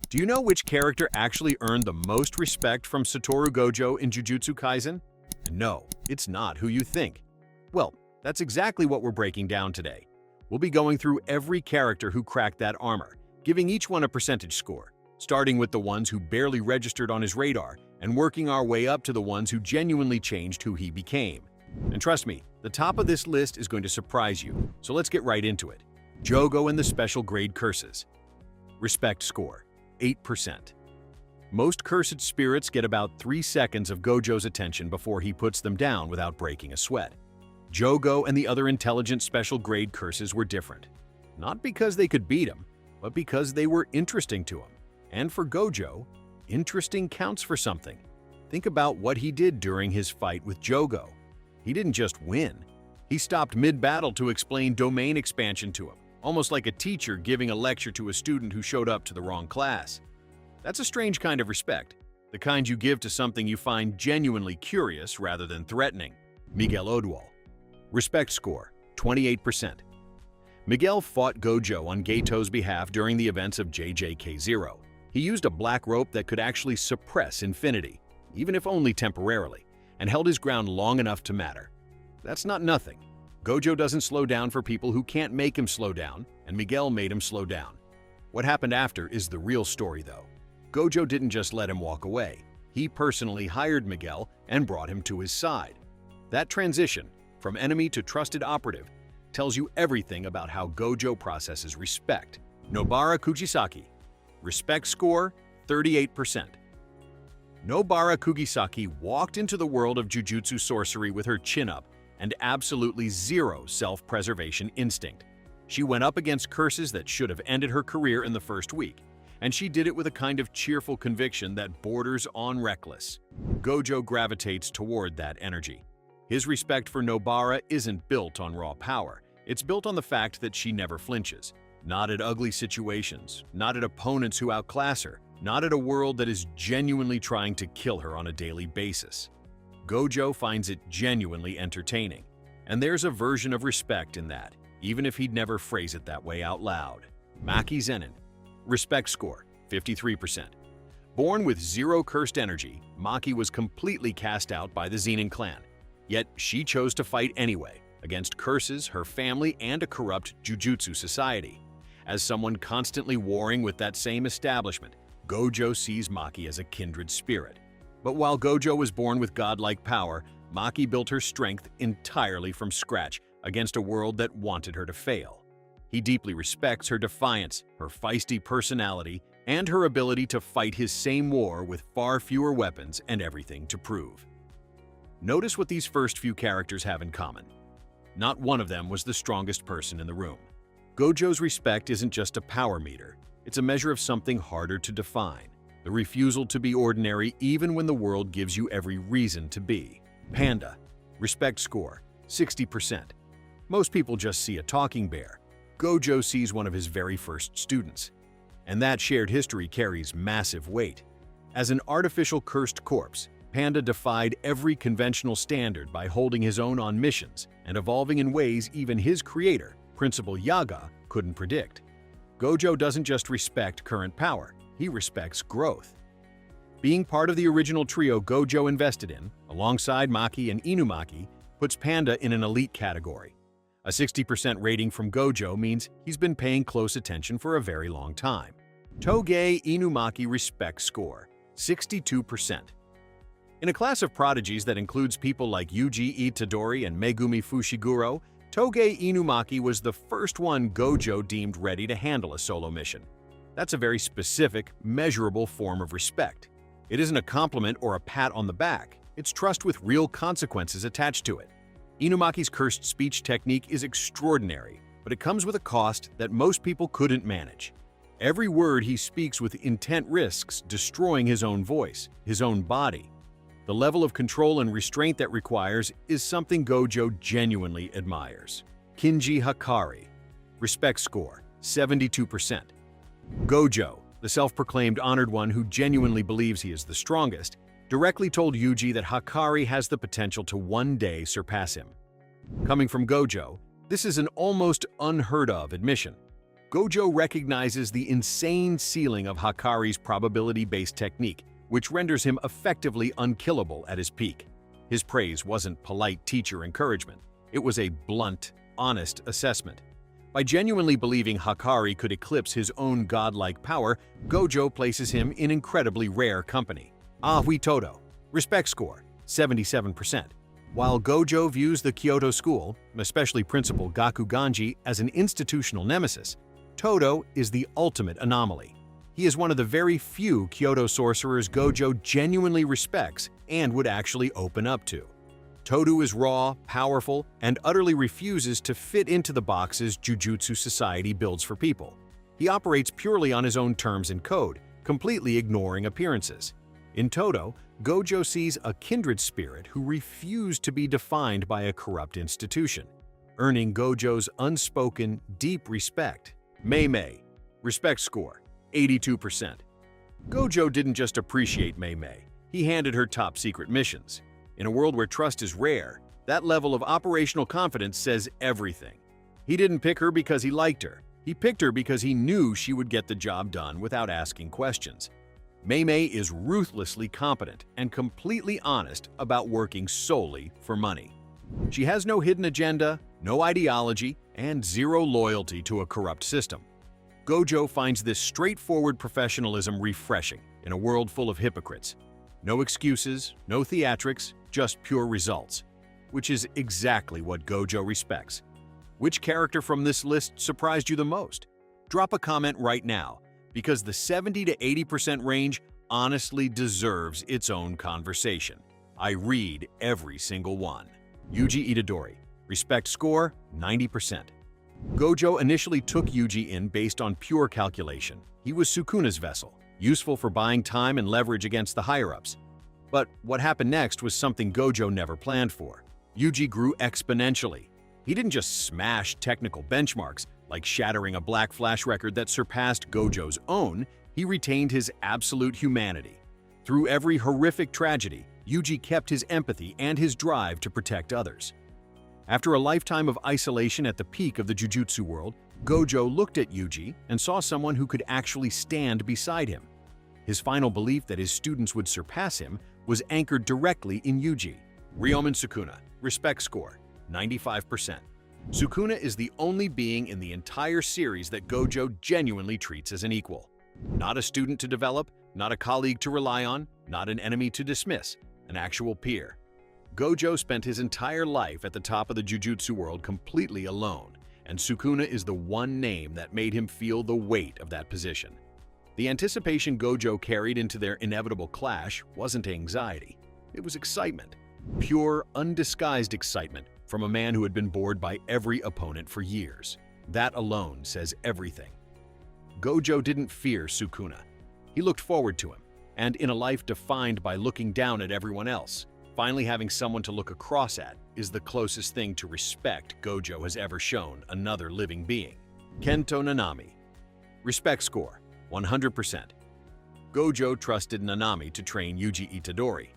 Do you know which character actually earned the most respect from Satoru Gojo in Jujutsu Kaisen? No, it's not who you think. Well, that's exactly what we're breaking down today. We'll be going through every character who cracked that armor, giving each one a percentage score, starting with the ones who barely registered on his radar and working our way up to the ones who genuinely changed who he became. And trust me, the top of this list is going to surprise you, so let's get right into it. Jogo and the special grade curses. Respect score, 8%. Most cursed spirits get about 3 seconds of Gojo's attention before he puts them down without breaking a sweat. Jogo and the other intelligent special grade curses were different. Not because they could beat him, but because they were interesting to him. And for Gojo, interesting counts for something. Think about what he did during his fight with Jogo. He didn't just win. He stopped mid-battle to explain domain expansion to him, almost like a teacher giving a lecture to a student who showed up to the wrong class. That's a strange kind of respect, the kind you give to something you find genuinely curious rather than threatening. Miguel Odwal. Respect score, 28%. Miguel fought Gojo on Geto's behalf during the events of JJK0. He used a black rope that could actually suppress infinity, even if only temporarily, and held his ground long enough to matter. That's not nothing. Gojo doesn't slow down for people who can't make him slow down, and Miguel made him slow down. What happened after is the real story, though. Gojo didn't just let him walk away. He personally hired Miguel and brought him to his side. That transition, from enemy to trusted operative, tells you everything about how Gojo processes respect. Nobara Kugisaki. Respect score, 38%. Nobara Kugisaki walked into the world of Jujutsu sorcery with her chin up and absolutely zero self-preservation instinct. She went up against curses that should have ended her career in the first week, and she did it with a kind of cheerful conviction that borders on reckless. Gojo gravitates toward that energy. His respect for Nobara isn't built on raw power. It's built on the fact that she never flinches. Not at ugly situations, not at opponents who outclass her, not at a world that is genuinely trying to kill her on a daily basis. Gojo finds it genuinely entertaining, and there's a version of respect in that, even if he'd never phrase it that way out loud. Maki Zenin. Respect score, 53%. Born with zero cursed energy, Maki was completely cast out by the Zenin clan. Yet she chose to fight anyway, against curses, her family, and a corrupt Jujutsu society. As someone constantly warring with that same establishment, Gojo sees Maki as a kindred spirit. But while Gojo was born with godlike power, Maki built her strength entirely from scratch against a world that wanted her to fail. He deeply respects her defiance, her feisty personality, and her ability to fight his same war with far fewer weapons and everything to prove. Notice what these first few characters have in common. Not one of them was the strongest person in the room. Gojo's respect isn't just a power meter, it's a measure of something harder to define. The refusal to be ordinary even when the world gives you every reason to be. Panda. Respect score, 60%. Most people just see a talking bear. Gojo sees one of his very first students. And that shared history carries massive weight. As an artificial cursed corpse, Panda defied every conventional standard by holding his own on missions and evolving in ways even his creator, Principal Yaga, couldn't predict. Gojo doesn't just respect current power, he respects growth. Being part of the original trio Gojo invested in, alongside Maki and Inumaki, puts Panda in an elite category. A 60% rating from Gojo means he's been paying close attention for a very long time. Toge Inumaki respect score, 62%. In a class of prodigies that includes people like Yuji Itadori and Megumi Fushiguro, Toge Inumaki was the first one Gojo deemed ready to handle a solo mission. That's a very specific, measurable form of respect. It isn't a compliment or a pat on the back, it's trust with real consequences attached to it. Inumaki's cursed speech technique is extraordinary, but it comes with a cost that most people couldn't manage. Every word he speaks with intent risks destroying his own voice, his own body. The level of control and restraint that requires is something Gojo genuinely admires. Kinji Hakari. Respect score, 72%. Gojo, the self-proclaimed honored one who genuinely believes he is the strongest, directly told Yuji that Hakari has the potential to one day surpass him. Coming from Gojo, this is an almost unheard-of admission. Gojo recognizes the insane ceiling of Hakari's probability-based technique, which renders him effectively unkillable at his peak. His praise wasn't polite teacher encouragement. It was a blunt, honest assessment. By genuinely believing Hakari could eclipse his own godlike power, Gojo places him in incredibly rare company. Aoi Todo, respect score, 77%. While Gojo views the Kyoto school, especially Principal Gakuganji, as an institutional nemesis, Todo is the ultimate anomaly. He is one of the very few Kyoto sorcerers Gojo genuinely respects and would actually open up to. Todo is raw, powerful, and utterly refuses to fit into the boxes Jujutsu society builds for people. He operates purely on his own terms and code, completely ignoring appearances. In Todo, Gojo sees a kindred spirit who refused to be defined by a corrupt institution, earning Gojo's unspoken, deep respect. Mei Mei, respect score, 82%. Gojo didn't just appreciate Mei Mei, he handed her top-secret missions. In a world where trust is rare, that level of operational confidence says everything. He didn't pick her because he liked her. He picked her because he knew she would get the job done without asking questions. Mei Mei is ruthlessly competent and completely honest about working solely for money. She has no hidden agenda, no ideology, and zero loyalty to a corrupt system. Gojo finds this straightforward professionalism refreshing in a world full of hypocrites. No excuses, no theatrics, just pure results, which is exactly what Gojo respects. Which character from this list surprised you the most? Drop a comment right now, because the 70 to 80% range honestly deserves its own conversation. I read every single one. Yuji Itadori, respect score, 90%. Gojo initially took Yuji in based on pure calculation. He was Sukuna's vessel, useful for buying time and leverage against the higher-ups. But what happened next was something Gojo never planned for. Yuji grew exponentially. He didn't just smash technical benchmarks, like shattering a Black Flash record that surpassed Gojo's own. He retained his absolute humanity. Through every horrific tragedy, Yuji kept his empathy and his drive to protect others. After a lifetime of isolation at the peak of the Jujutsu world, Gojo looked at Yuji and saw someone who could actually stand beside him. His final belief that his students would surpass him was anchored directly in Yuji. Ryomen Sukuna, respect score, 95%. Sukuna is the only being in the entire series that Gojo genuinely treats as an equal. Not a student to develop, not a colleague to rely on, not an enemy to dismiss, an actual peer. Gojo spent his entire life at the top of the Jujutsu world completely alone, and Sukuna is the one name that made him feel the weight of that position. The anticipation Gojo carried into their inevitable clash wasn't anxiety, it was excitement. Pure, undisguised excitement from a man who had been bored by every opponent for years. That alone says everything. Gojo didn't fear Sukuna. He looked forward to him, and in a life defined by looking down at everyone else, finally having someone to look across at is the closest thing to respect Gojo has ever shown another living being. Kento Nanami, respect score, 100%. Gojo trusted Nanami to train Yuji Itadori.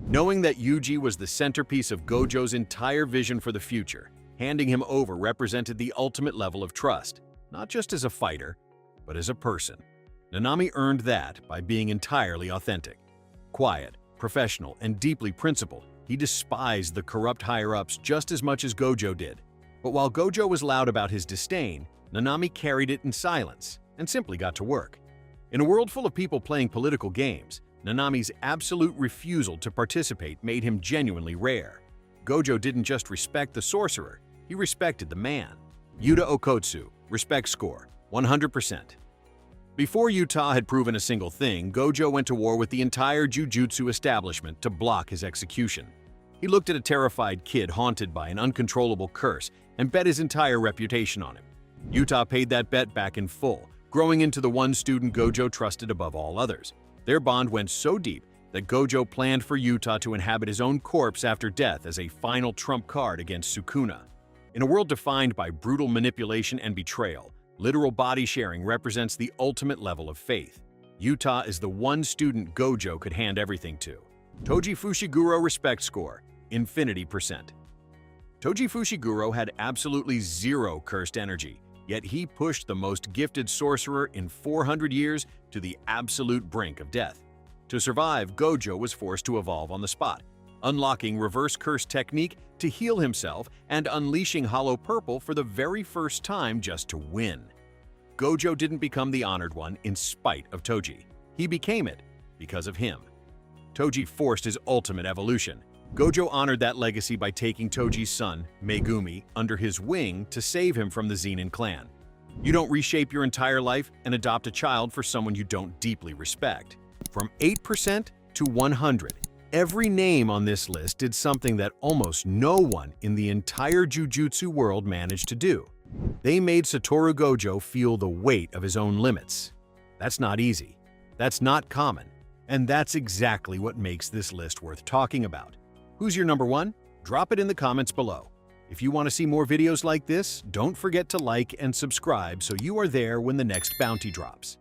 Knowing that Yuji was the centerpiece of Gojo's entire vision for the future, handing him over represented the ultimate level of trust, not just as a fighter, but as a person. Nanami earned that by being entirely authentic. Quiet, professional, and deeply principled, he despised the corrupt higher-ups just as much as Gojo did. But while Gojo was loud about his disdain, Nanami carried it in silence and simply got to work. In a world full of people playing political games, Nanami's absolute refusal to participate made him genuinely rare. Gojo didn't just respect the sorcerer, he respected the man. Yuta Okkotsu, respect score, 100%. Before Yuta had proven a single thing, Gojo went to war with the entire Jujutsu establishment to block his execution. He looked at a terrified kid haunted by an uncontrollable curse and bet his entire reputation on him. Yuta paid that bet back in full, growing into the one student Gojo trusted above all others. Their bond went so deep that Gojo planned for Yuta to inhabit his own corpse after death as a final trump card against Sukuna. In a world defined by brutal manipulation and betrayal, literal body sharing represents the ultimate level of faith. Yuta is the one student Gojo could hand everything to. Toji Fushiguro respect score, infinity %. Toji Fushiguro had absolutely zero cursed energy, Yet he pushed the most gifted sorcerer in 400 years to the absolute brink of death. To survive, Gojo was forced to evolve on the spot, unlocking reverse curse technique to heal himself and unleashing Hollow Purple for the very first time just to win. Gojo didn't become the honored one in spite of Toji. He became it because of him. Toji forced his ultimate evolution. Gojo honored that legacy by taking Toji's son, Megumi, under his wing to save him from the Zenin clan. You don't reshape your entire life and adopt a child for someone you don't deeply respect. From 8% to 100, every name on this list did something that almost no one in the entire Jujutsu world managed to do. They made Satoru Gojo feel the weight of his own limits. That's not easy. That's not common. And that's exactly what makes this list worth talking about. Who's your number one? Drop it in the comments below. If you want to see more videos like this, don't forget to like and subscribe so you are there when the next bounty drops.